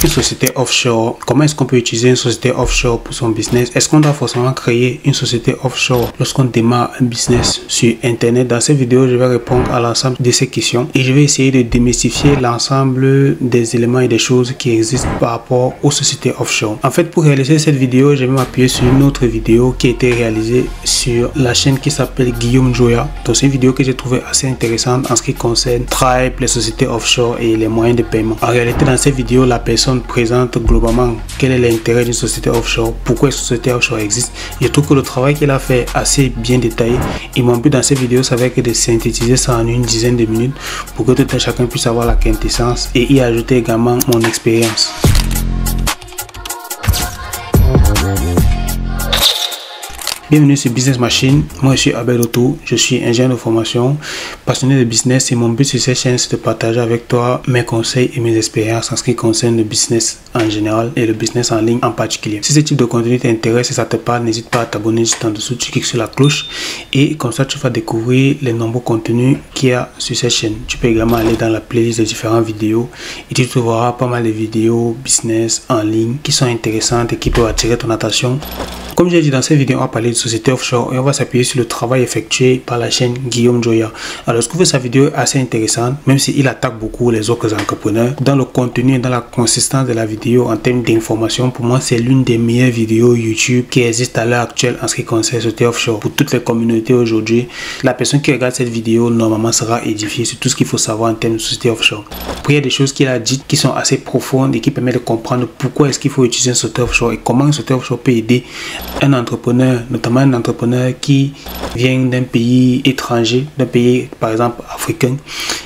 Qu'est-ce qu'une société offshore? Comment est-ce qu'on peut utiliser une société offshore pour son business? Est-ce qu'on doit forcément créer une société offshore lorsqu'on démarre un business sur Internet? Dans cette vidéo, je vais répondre à l'ensemble de ces questions et je vais essayer de démystifier l'ensemble des éléments et des choses qui existent par rapport aux sociétés offshore. En fait, pour réaliser cette vidéo, je vais m'appuyer sur une autre vidéo qui a été réalisée sur la chaîne qui s'appelle Guillaume Joya. Donc, c'est une vidéo que j'ai trouvée assez intéressante en ce qui concerne Stripe, les sociétés offshore et les moyens de paiement. En réalité, dans cette vidéo, la personne présente globalement quel est l'intérêt d'une société offshore, pourquoi une société offshore existe. Je trouve que le travail qu'il a fait est assez bien détaillé et mon but dans cette vidéo, ça va être de synthétiser ça en une dizaine de minutes pour que tout un chacun puisse avoir la quintessence et y ajouter également mon expérience. Bienvenue sur Business Machine, moi je suis Abel Otto, je suis ingénieur de formation, passionné de business et mon but sur cette chaîne c'est de partager avec toi mes conseils et mes expériences en ce qui concerne le business en général et le business en ligne en particulier. Si ce type de contenu t'intéresse et ça te parle, n'hésite pas à t'abonner juste en dessous, tu cliques sur la cloche et comme ça tu vas découvrir les nombreux contenus qu'il y a sur cette chaîne. Tu peux également aller dans la playlist des différentes vidéos et tu trouveras pas mal de vidéos business en ligne qui sont intéressantes et qui peuvent attirer ton attention. Comme j'ai dit dans cette vidéo, on va parler de société offshore et on va s'appuyer sur le travail effectué par la chaîne Guillaume Joya. Alors, je trouve sa vidéo assez intéressante, même s'il attaque beaucoup les autres entrepreneurs. Dans le contenu et dans la consistance de la vidéo en termes d'information, pour moi, c'est l'une des meilleures vidéos YouTube qui existe à l'heure actuelle en ce qui concerne société offshore. Pour toutes les communautés aujourd'hui, la personne qui regarde cette vidéo, normalement, sera édifiée sur tout ce qu'il faut savoir en termes de société offshore. Après, il y a des choses qu'il a dites qui sont assez profondes et qui permettent de comprendre pourquoi est-ce qu'il faut utiliser une société offshore et comment une société offshore peut aider un entrepreneur, notamment un entrepreneur qui vient d'un pays étranger, d'un pays par exemple africain,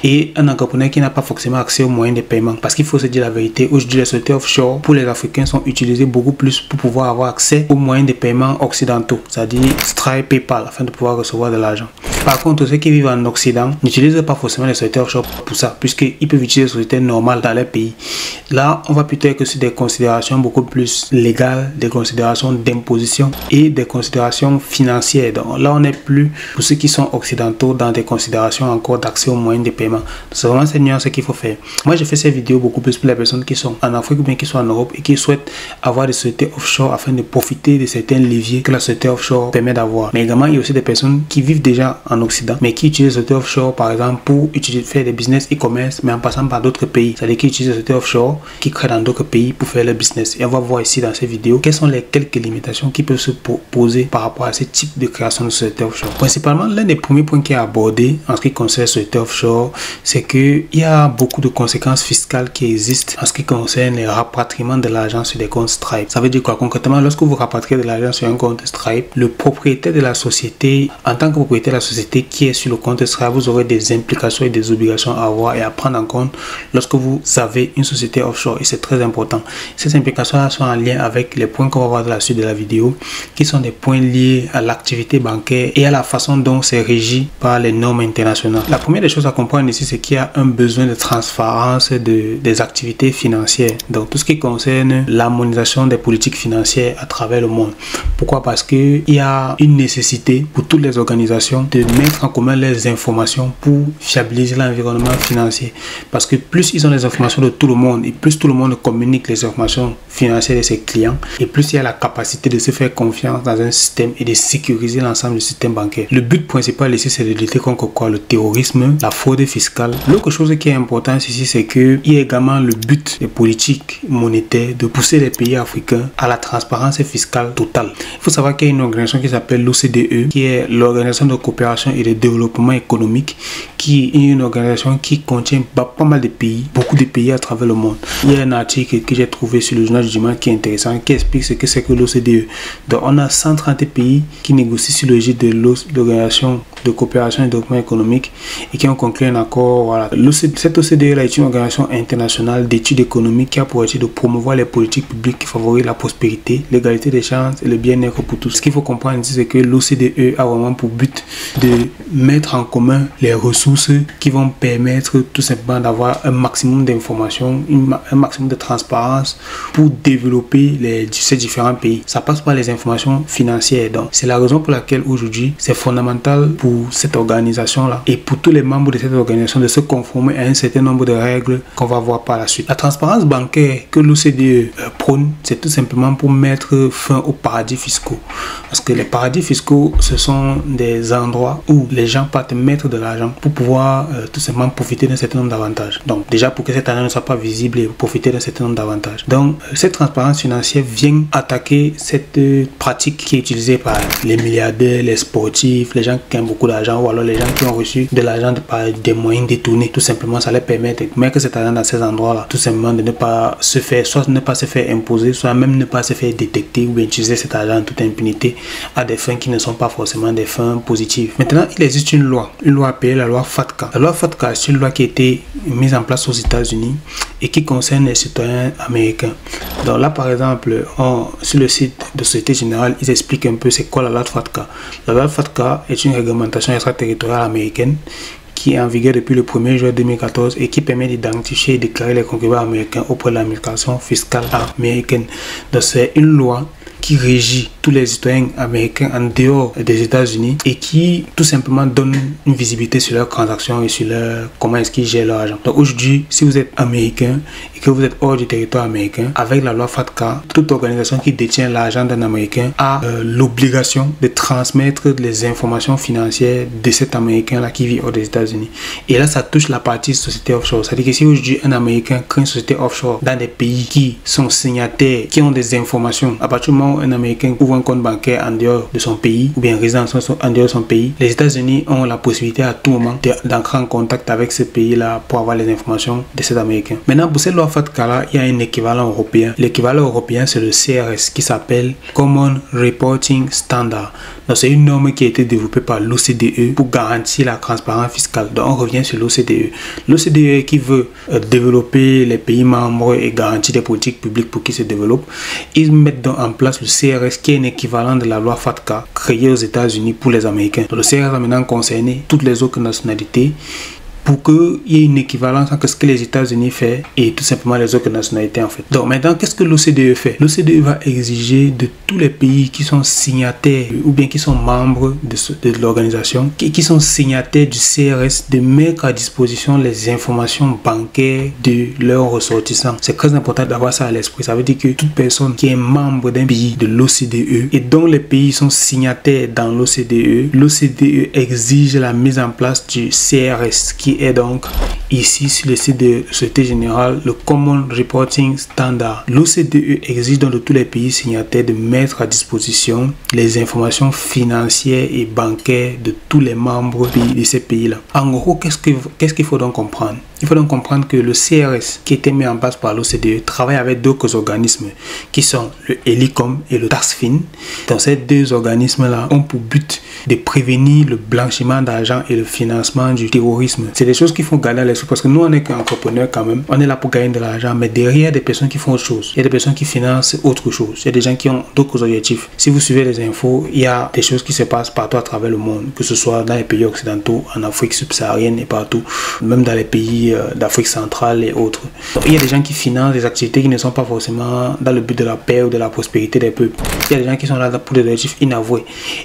et un entrepreneur qui n'a pas forcément accès aux moyens de paiement. Parce qu'il faut se dire la vérité, aujourd'hui les sociétés offshore pour les Africains sont utilisées beaucoup plus pour pouvoir avoir accès aux moyens de paiement occidentaux, c'est-à-dire Stripe, PayPal, afin de pouvoir recevoir de l'argent. Par contre, ceux qui vivent en Occident n'utilisent pas forcément les sociétés offshore pour ça, puisqu'ils peuvent utiliser les sociétés normales dans leur pays. Là, on va plutôt être sur des considérations beaucoup plus légales, des considérations d'imposition et des considérations financières. Donc là, on n'est plus, pour ceux qui sont occidentaux, dans des considérations encore d'accès aux moyens de paiement. C'est vraiment cette nuance qu'il faut faire. Moi, j'ai fait ces vidéos beaucoup plus pour les personnes qui sont en Afrique ou bien qui sont en Europe et qui souhaitent avoir des sociétés offshore afin de profiter de certains leviers que la société offshore permet d'avoir. Mais également, il y a aussi des personnes qui vivent déjà en Occident, mais qui utilisent les sociétés offshore, par exemple, pour faire des business e-commerce, mais en passant par d'autres pays. C'est-à-dire qu'ils utilisent les sociétés offshore, qui créent dans d'autres pays pour faire leur business. Et on va voir ici dans cette vidéo quelles sont les quelques limitations qui peuvent se poser par rapport à ce type de création de société offshore. Principalement, l'un des premiers points qui est abordé en ce qui concerne les sociétés offshore, c'est qu'il y a beaucoup de conséquences fiscales qui existent en ce qui concerne les rapatriements de l'argent sur des comptes Stripe. Ça veut dire quoi concrètement? Lorsque vous rapatriez de l'argent sur un compte Stripe, le propriétaire de la société, en tant que propriétaire de la société qui est sur le compte Stripe, vous aurez des implications et des obligations à avoir et à prendre en compte lorsque vous avez une société offshore, et c'est très important. Ces implications sont en lien avec les points qu'on va voir dans la suite de la vidéo, qui sont des points liés à l'activité bancaire et à la façon dont c'est régi par les normes internationales. La première des choses à comprendre ici, c'est qu'il y a un besoin de transparence des activités financières, donc tout ce qui concerne l'harmonisation des politiques financières à travers le monde. Pourquoi? Parce qu'il y a une nécessité pour toutes les organisations de mettre en commun les informations pour fiabiliser l'environnement financier. Parce que plus ils ont les informations de tout le monde et plus tout le monde communique les informations financières de ses clients, et plus il y a la capacité de se faire confiance dans un système et de sécuriser l'ensemble du système bancaire. Le but principal ici, c'est de lutter contre quoi? Le terrorisme, la fraude fiscale. L'autre chose qui est importante ici, c'est qu'il y a également le but des politiques monétaires de pousser les pays africains à la transparence fiscale totale. Il faut savoir qu'il y a une organisation qui s'appelle l'OCDE, qui est l'Organisation de coopération et de développement économique, qui est une organisation qui contient pas mal de pays, beaucoup de pays à travers le monde. Il y a un article que j'ai trouvé sur le journal du dimanche qui est intéressant, qui explique ce que c'est que l'OCDE. Donc on a 130 pays qui négocient sur le l'égide de l'Organisation de coopération et développement économique et qui ont conclu un accord. Voilà. Cette OCDE est une organisation internationale d'études économiques qui a pour objectif de promouvoir les politiques publiques qui favorisent la prospérité, l'égalité des chances et le bien-être pour tous. Ce qu'il faut comprendre ici, c'est que l'OCDE a vraiment pour but de de mettre en commun les ressources qui vont permettre tout simplement d'avoir un maximum d'informations, un maximum de transparence pour développer ces différents pays. Ça passe par les informations financières. Donc, c'est la raison pour laquelle aujourd'hui, c'est fondamental pour cette organisation-là et pour tous les membres de cette organisation de se conformer à un certain nombre de règles qu'on va voir par la suite. La transparence bancaire que l'OCDE prône, c'est tout simplement pour mettre fin aux paradis fiscaux. Parce que les paradis fiscaux, ce sont des endroits où les gens partent mettre de l'argent pour pouvoir tout simplement profiter d'un certain nombre d'avantages. Donc, déjà pour que cet argent ne soit pas visible et profiter d'un certain nombre d'avantages. Donc, cette transparence financière vient attaquer cette pratique qui est utilisée par les milliardaires, les sportifs, les gens qui ont beaucoup d'argent ou alors les gens qui ont reçu de l'argent par des moyens détournés. Tout simplement, ça leur permet de mettre cet argent dans ces endroits-là. Tout simplement de ne pas se faire, soit ne pas se faire imposer, soit même ne pas se faire détecter ou utiliser cet argent en toute impunité à des fins qui ne sont pas forcément des fins positives. Maintenant, il existe une loi appelée la loi FATCA. La loi FATCA, c'est une loi qui a été mise en place aux États-Unis et qui concerne les citoyens américains. Donc là, par exemple, sur le site de Société Générale, ils expliquent un peu c'est quoi la loi FATCA. La loi FATCA est une réglementation extraterritoriale américaine qui est en vigueur depuis le 1er juin 2014 et qui permet d'identifier et déclarer les contribuables américains auprès de l'administration fiscale américaine. Donc c'est une loi qui régit tous les citoyens américains en dehors des États-Unis et qui tout simplement donne une visibilité sur leurs transactions et sur comment est-ce qu'ils gèrent leur argent. Donc aujourd'hui, si vous êtes américain et que vous êtes hors du territoire américain, avec la loi FATCA, toute organisation qui détient l'argent d'un Américain a l'obligation de transmettre les informations financières de cet Américain-là qui vit hors des États-Unis. Et là, ça touche la partie société offshore. C'est-à-dire que si aujourd'hui un Américain crée une société offshore dans des pays qui sont signataires, qui ont des informations, à partir du moment où un Américain ouvre un compte bancaire en dehors de son pays ou bien résident en dehors de son pays, les États-Unis ont la possibilité à tout moment d'entrer en contact avec ce pays-là pour avoir les informations de cet Américain. Maintenant, pour cette loi FATCA-là, il y a un équivalent européen. L'équivalent européen, c'est le CRS qui s'appelle Common Reporting Standard. Donc, c'est une norme qui a été développée par l'OCDE pour garantir la transparence fiscale. Donc, on revient sur l'OCDE. L'OCDE qui veut développer les pays membres et garantir des politiques publiques pour qu'ils se développent, ils mettent donc en place le CRS qui est un équivalent de la loi FATCA créée aux États-Unis pour les Américains. Donc, le CRS a maintenant concerné toutes les autres nationalités pour qu'il y ait une équivalence entre ce que les États-Unis font et tout simplement les autres nationalités en fait. Donc maintenant, qu'est-ce que l'OCDE fait? L'OCDE va exiger de tous les pays qui sont signataires ou bien qui sont membres de l'organisation, qui sont signataires du CRS, de mettre à disposition les informations bancaires de leurs ressortissants. C'est très important d'avoir ça à l'esprit. Ça veut dire que toute personne qui est membre d'un pays de l'OCDE et dont les pays sont signataires dans l'OCDE, l'OCDE exige la mise en place du CRS qui est donc ici sur le site de Société Générale, le Common Reporting Standard. L'OCDE exige donc de tous les pays signataires de mettre à disposition les informations financières et bancaires de tous les membres de ces pays-là. En gros, qu'est-ce qu'il faut donc comprendre? Il faut donc comprendre que le CRS qui a été mis en place par l'OCDE travaille avec d'autres organismes qui sont le HELICOM et le TAXFIN. Donc ces deux organismes-là ont pour but de prévenir le blanchiment d'argent et le financement du terrorisme. C'est des choses qu'il faut garder à l'esprit parce que nous, on est qu'entrepreneurs quand même. On est là pour gagner de l'argent, mais derrière, il y a des personnes qui font autre chose. Il y a des personnes qui financent autre chose. Il y a des gens qui ont d'autres objectifs. Si vous suivez les infos, il y a des choses qui se passent partout à travers le monde, que ce soit dans les pays occidentaux, en Afrique subsaharienne et partout, même dans les pays d'Afrique centrale et autres. Donc, il y a des gens qui financent des activités qui ne sont pas forcément dans le but de la paix ou de la prospérité des peuples. Il y a des gens qui sont là pour des objectifs inavoués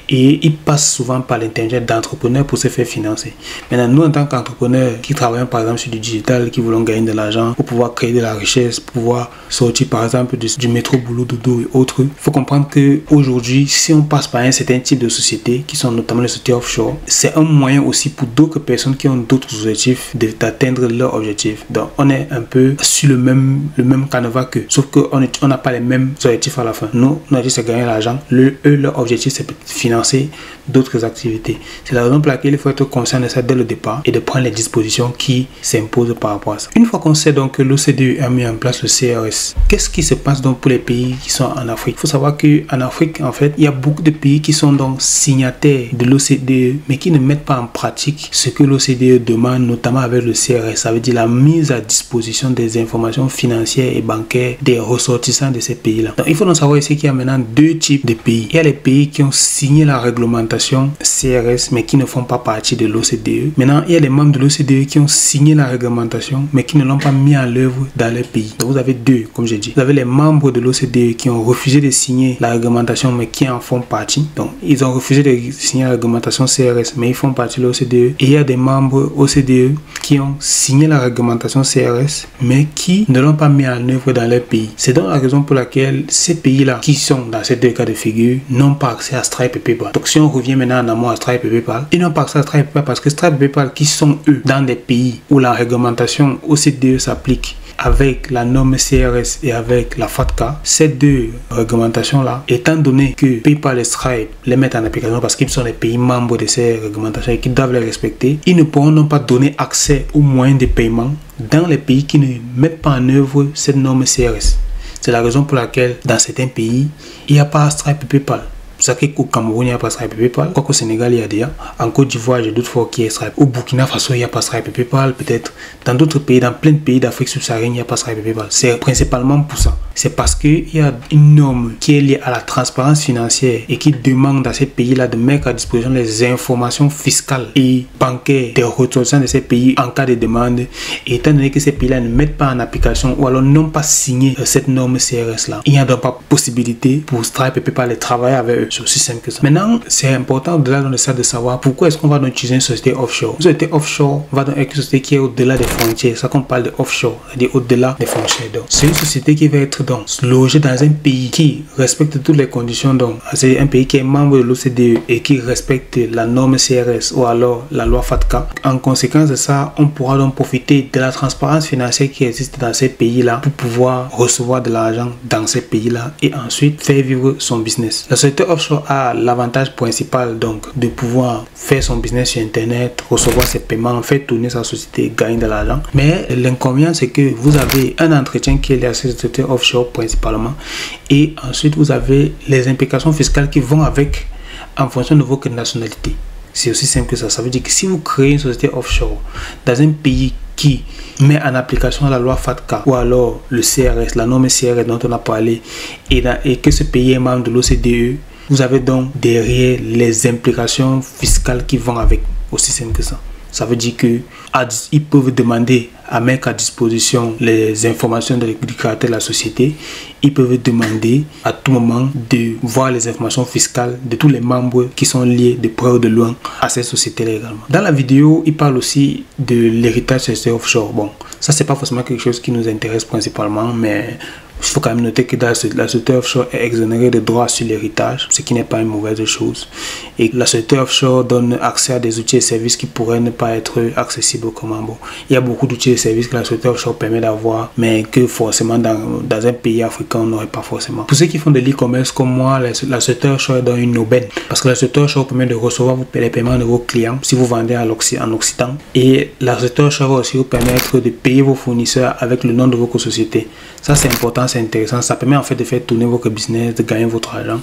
et ils passent souvent par l'intermédiaire d'entrepreneurs pour se faire financer. Maintenant, nous en tant qu'entrepreneurs qui travaillons par exemple sur du digital, qui voulons gagner de l'argent pour pouvoir créer de la richesse, pour pouvoir sortir par exemple du métro boulot dodo et autres, il faut comprendre que aujourd'hui, si on passe par un certain type de sociétés qui sont notamment les sociétés offshore, c'est un moyen aussi pour d'autres personnes qui ont d'autres objectifs d'atteindre leur objectif. Donc on est un peu sur le même canevas qu'eux, sauf qu'on n'a pas les mêmes objectifs à la fin. Nous, notre objectif c'est gagner l'argent, leur objectif c'est financer d'autres activités. C'est la raison pour laquelle il faut être conscient de ça dès le départ et de prendre les dispositions qui s'imposent par rapport à ça. Une fois qu'on sait donc que l'OCDE a mis en place le CRS, qu'est-ce qui se passe donc pour les pays qui sont en Afrique? Il faut savoir qu'en Afrique, en fait, il y a beaucoup de pays qui sont donc signataires de l'OCDE, mais qui ne mettent pas en pratique ce que l'OCDE demande, notamment avec le CRS. Ça veut dire la mise à disposition des informations financières et bancaires des ressortissants de ces pays-là. Donc, il faut donc savoir ici qu'il y a maintenant deux types de pays. Il y a les pays qui ont signé la réglementation CRS, mais qui ne font pas partie de l'OCDE. Maintenant, il y a les membres de l'OCDE qui ont signé la réglementation, mais qui ne l'ont pas mis en œuvre dans leur pays. Donc, vous avez deux, comme j'ai dit. Vous avez les membres de l'OCDE qui ont refusé de signer la réglementation, mais qui en font partie. Donc, ils ont refusé de signer la réglementation CRS, mais ils font partie de l'OCDE. Et il y a des membres OCDE qui ont signé la réglementation CRS, mais qui ne l'ont pas mis en œuvre dans leur pays. C'est donc la raison pour laquelle ces pays-là, qui sont dans ces deux cas de figure, n'ont pas accès à Stripe et PayPal. Donc, si on revient maintenant en amont à Stripe et PayPal, ils n'ont pas accès à Stripe et PayPal parce que Stripe et PayPal, qui sont eux dans des pays où la réglementation OCDE s'applique avec la norme CRS et avec la FATCA, ces deux réglementations-là, étant donné que PayPal et Stripe les mettent en application parce qu'ils sont les pays membres de ces réglementations et qu'ils doivent les respecter, ils ne pourront non pas donner accès aux moyens de paiement dans les pays qui ne mettent pas en œuvre cette norme CRS. C'est la raison pour laquelle dans certains pays, il n'y a pas Stripe et PayPal. Vous savez qu'au Cameroun, il n'y a pas Stripe et PayPal. Quoiqu'au Sénégal, il y a déjà. En Côte d'Ivoire, j'ai d'autres fois qu'il y a Stripe. Au Burkina Faso, il n'y a pas Stripe et PayPal. Peut-être dans d'autres pays, dans plein de pays d'Afrique subsaharienne, il n'y a pas Stripe et PayPal. C'est principalement pour ça. C'est parce qu'il y a une norme qui est liée à la transparence financière et qui demande à ces pays-là de mettre à disposition les informations fiscales et bancaires des ressortissants de ces pays en cas de demande. Et étant donné que ces pays-là ne mettent pas en application ou alors n'ont pas signé cette norme CRS-là, il n'y a donc pas possibilité pour Stripe et PayPal de travailler avec eux. C'est aussi simple que ça. Maintenant, c'est important au-delà de ça de savoir pourquoi est-ce qu'on va donc utiliser une société offshore. Une société offshore va donc être une société qui est au-delà des frontières. C'est ça qu'on parle de offshore, c'est-à-dire au-delà des frontières. Donc, c'est une société qui va être donc logée dans un pays qui respecte toutes les conditions. Donc, c'est un pays qui est membre de l'OCDE et qui respecte la norme CRS ou alors la loi FATCA. En conséquence de ça, on pourra donc profiter de la transparence financière qui existe dans ces pays-là pour pouvoir recevoir de l'argent dans ces pays-là et ensuite faire vivre son business. La société offshore a l'avantage principal donc de pouvoir faire son business sur internet, recevoir ses paiements, faire tourner sa société, gagner de l'argent. Mais l'inconvénient, c'est que vous avez un entretien qui est lié à cette société offshore principalement et ensuite vous avez les implications fiscales qui vont avec en fonction de votre nationalité. C'est aussi simple que ça. Ça veut dire que si vous créez une société offshore dans un pays qui met en application la loi FATCA ou alors le CRS, la norme CRS dont on a parlé, et que ce pays est membre de l'OCDE, vous avez donc derrière les implications fiscales qui vont avec. Aussi simple que ça. Ça veut dire que ils peuvent demander à mettre à disposition les informations du caractère de la société. Ils peuvent demander à tout moment de voir les informations fiscales de tous les membres qui sont liés de près ou de loin à cette société-là également. Dans la vidéo, il parle aussi de l'héritage société offshore. Bon, ça c'est pas forcément quelque chose qui nous intéresse principalement, mais il faut quand même noter que la société offshore est exonérée de droits sur l'héritage, ce qui n'est pas une mauvaise chose. Et la société offshore donne accès à des outils et services qui pourraient ne pas être accessibles comment. Bon, il y a beaucoup d'outils et services que la société offshore permet d'avoir, mais que forcément dans un pays africain, on n'aurait pas forcément. Pour ceux qui font de l'e-commerce comme moi, la société offshore est dans une aubaine. Parce que la société offshore permet de recevoir les paiements de vos clients si vous vendez en Occident. Et la société offshore va aussi vous permettre de payer vos fournisseurs avec le nom de votre société. Ça, c'est important, c'est intéressant. Ça permet en fait de faire tourner votre business, de gagner votre argent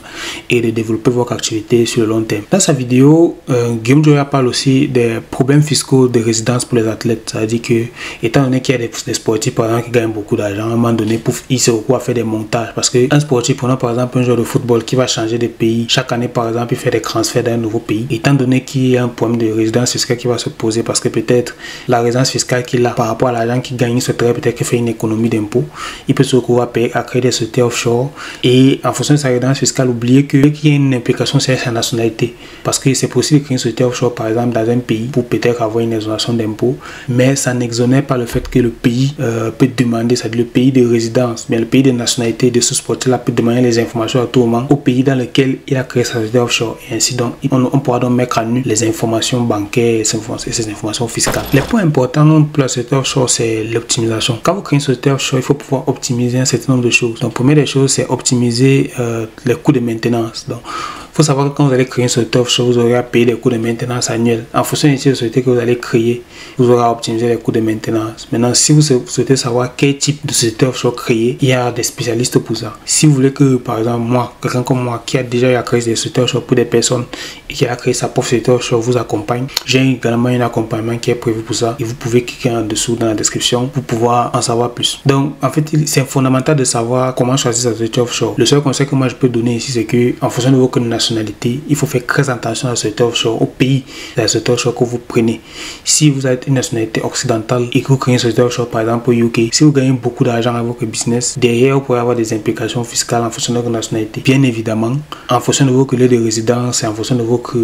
et de développer votre activité sur le long terme. Dans sa vidéo, Guillaume Joya parle aussi des problèmes fiscaux de résidence pour les athlètes. C'est-à-dire que, étant donné qu'il y a des sportifs par exemple qui gagnent beaucoup d'argent, à un moment donné, ils se retrouvent à faire des montages. Parce qu'un sportif, prenons par exemple un joueur de football qui va changer de pays, chaque année par exemple, il fait des transferts d'un nouveau pays. Étant donné qu'il y a un problème de résidence fiscale qui va se poser parce que peut-être la résidence fiscale qu'il a par rapport à l'argent qu'il gagne, il souhaiterait peut-être qu'il fait une économie d'impôt. Il peut se retrouver à créer des sociétés offshore et en fonction de sa résidence fiscale, oublier qu'il y a une implication sur sa nationalité. Parce que c'est possible de créer une société offshore par exemple dans un pays pour peut-être avoir une exonération d'impôt, mais ça n'exonère pas le fait que le pays peut demander, c'est-à-dire le pays de résidence, bien le pays de nationalité de ce sportif-là peut demander les informations à tout moment au pays dans lequel il a créé sa société offshore. Et ainsi donc, on pourra donc mettre à nu les informations bancaires et ces informations fiscales. Les points importants pour la société offshore, c'est l'optimisation. Quand vous créez une société offshore, il faut pouvoir optimiser un certain nombre de choses. Donc, première des choses, c'est optimiser les coûts de maintenance. Donc, faut savoir que quand vous allez créer une société offshore, vous aurez à payer des coûts de maintenance annuels. En fonction du type de société que vous allez créer, vous aurez à optimiser les coûts de maintenance. Maintenant, si vous souhaitez savoir quel type de société offshore créer, il y a des spécialistes pour ça. Si vous voulez que, par exemple, moi, quelqu'un comme moi, qui a déjà eu à créer des sociétés offshore pour des personnes et qui a créé sa propre société offshore, vous accompagne, j'ai également un accompagnement qui est prévu pour ça. Et vous pouvez cliquer en dessous dans la description pour pouvoir en savoir plus. Donc, en fait, c'est fondamental de savoir comment choisir sa société offshore. Le seul conseil que moi je peux donner ici, c'est que en fonction de votre nationalité, il faut faire très attention à la société offshore, au pays de la société offshore que vous prenez. Si vous êtes une nationalité occidentale et que vous créez une société offshore, par exemple au UK, si vous gagnez beaucoup d'argent avec votre business, derrière vous pourrez avoir des implications fiscales en fonction de votre nationalité. Bien évidemment, en fonction de votre lieu de résidence et en fonction de votre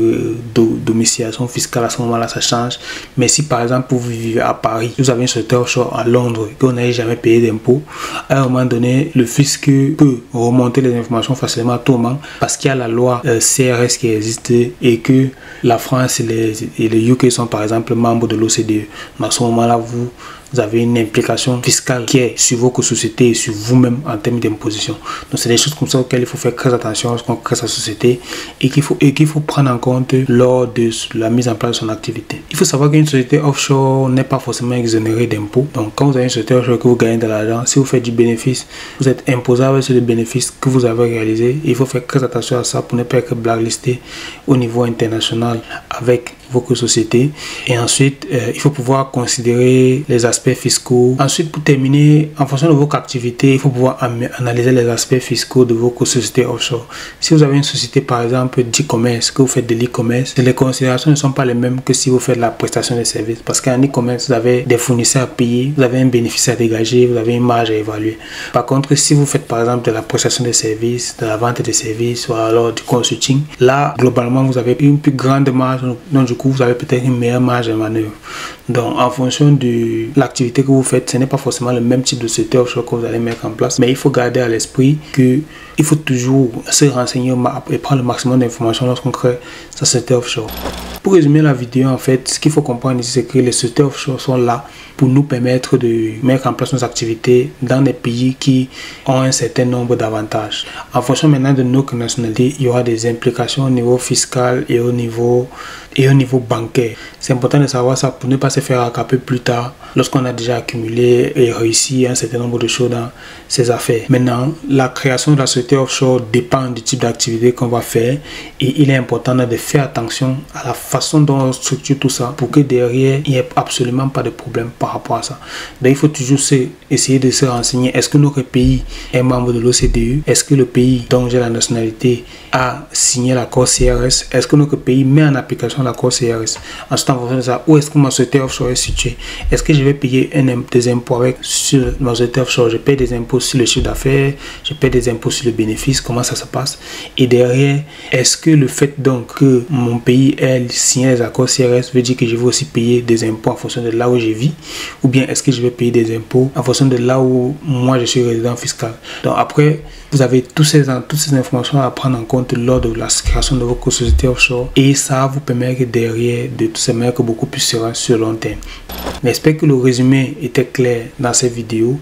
domiciliation fiscale, à ce moment-là, ça change. Mais si par exemple vous vivez à Paris, vous avez une société offshore à Londres et que vous n'avez jamais payé d'impôts, à un moment donné, le fisc peut remonter les informations facilement à tout moment parce qu'il y a la loi CRS qui existe et que la France et le UK sont par exemple membres de l'OCDE. À ce moment-là, vous avez une implication fiscale qui est sur vos sociétés et sur vous-même en termes d'imposition. Donc c'est des choses comme ça auxquelles il faut faire très attention lorsqu'on crée sa société et qu'il faut prendre en compte lors de la mise en place de son activité. Il faut savoir qu'une société offshore n'est pas forcément exonérée d'impôts. Donc quand vous avez une société offshore que vous gagnez de l'argent, si vous faites du bénéfice, vous êtes imposable sur le bénéfice que vous avez réalisé. Il faut faire très attention à ça pour ne pas être blacklisté au niveau international avec votre société. Et ensuite, il faut pouvoir considérer les aspects fiscaux. Ensuite, pour terminer, en fonction de votre activité, il faut pouvoir analyser les aspects fiscaux de votre société offshore. Si vous avez une société, par exemple, d'e-commerce, que vous faites de l'e-commerce, les considérations ne sont pas les mêmes que si vous faites la prestation de services. Parce qu'en e-commerce, vous avez des fournisseurs à payer, vous avez un bénéfice à dégager, vous avez une marge à évaluer. Par contre, si vous faites, par exemple, de la prestation de services, de la vente de services, ou alors du consulting, là, globalement, vous avez une plus grande marge. Donc, du coup, vous avez peut-être une meilleure marge de manœuvre. Donc, en fonction de l'activité que vous faites, ce n'est pas forcément le même type de société offshore que vous allez mettre en place. Mais il faut garder à l'esprit que il faut toujours se renseigner et prendre le maximum d'informations lorsqu'on crée sa société offshore. Pour résumer la vidéo, en fait, ce qu'il faut comprendre ici, c'est que les sociétés offshore sont là pour nous permettre de mettre en place nos activités dans des pays qui ont un certain nombre d'avantages. En fonction maintenant de notre nationalité, il y aura des implications au niveau fiscal et au niveau bancaire. C'est important de savoir ça pour ne pas se faire rattraper plus tard lorsqu'on a déjà accumulé et réussi un certain nombre de choses dans ses affaires. Maintenant, la création de la société offshore dépend du type d'activité qu'on va faire et il est important de faire attention à la façon dont on structure tout ça pour que derrière, il n'y ait absolument pas de problème par rapport à ça. Donc, il faut toujours essayer de se renseigner. Est-ce que notre pays est membre de l'OCDE? Est-ce que le pays dont j'ai la nationalité a signé l'accord CRS? Est-ce que notre pays met en application l'accord CRS? Ensuite, en fonction de ça, où est-ce que ma société offshore est située? Est-ce que je vais payer des impôts sur ma société offshore? Je paye des impôts sur le chiffre d'affaires, je paye des impôts sur le bénéfice, comment ça se passe? Et derrière, est-ce que le fait donc que mon pays ait signé les accords CRS veut dire que je vais aussi payer des impôts en fonction de là où je vis? Ou bien est-ce que je vais payer des impôts en fonction de là où moi je suis résident fiscal? Donc après, vous avez toutes ces informations à prendre en compte lors de la création de votre société offshore et ça vous permet que derrière de tout ça mettre beaucoup plus serein sur le long terme. J'espère que le résumé était clair dans cette vidéo.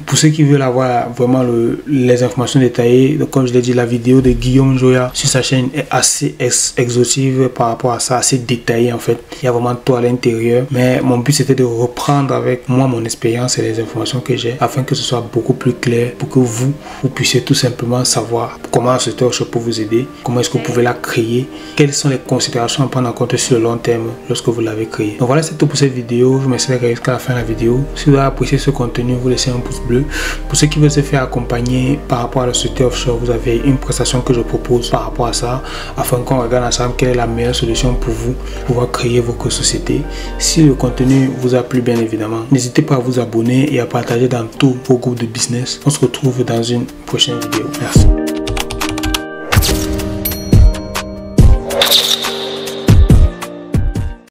Pour ceux qui veulent avoir vraiment les informations détaillées, donc comme je l'ai dit, la vidéo de Guillaume Joya sur sa chaîne est assez exhaustive par rapport à ça, assez détaillée en fait. Il y a vraiment tout à l'intérieur. Mais mon but c'était de reprendre avec moi mon expérience et les informations que j'ai afin que ce soit beaucoup plus clair pour que vous puissiez tout simplement savoir comment ce offshore peut vous aider, comment est-ce que vous pouvez la créer, quelles sont les considérations à prendre en compte sur le long terme lorsque vous l'avez créé. Donc voilà, c'est tout pour cette vidéo. Je me suis jusqu'à la fin de la vidéo. Si vous avez apprécié ce contenu, vous laissez un pouce bleu. Pour ceux qui veulent se faire accompagner par rapport à la société offshore, vous avez une prestation que je propose par rapport à ça, afin qu'on regarde ensemble quelle est la meilleure solution pour vous pouvoir créer votre société. Si le contenu vous a plu, bien évidemment, n'hésitez pas à vous abonner et à partager dans tous vos groupes de business. On se retrouve dans une prochaine vidéo. Merci.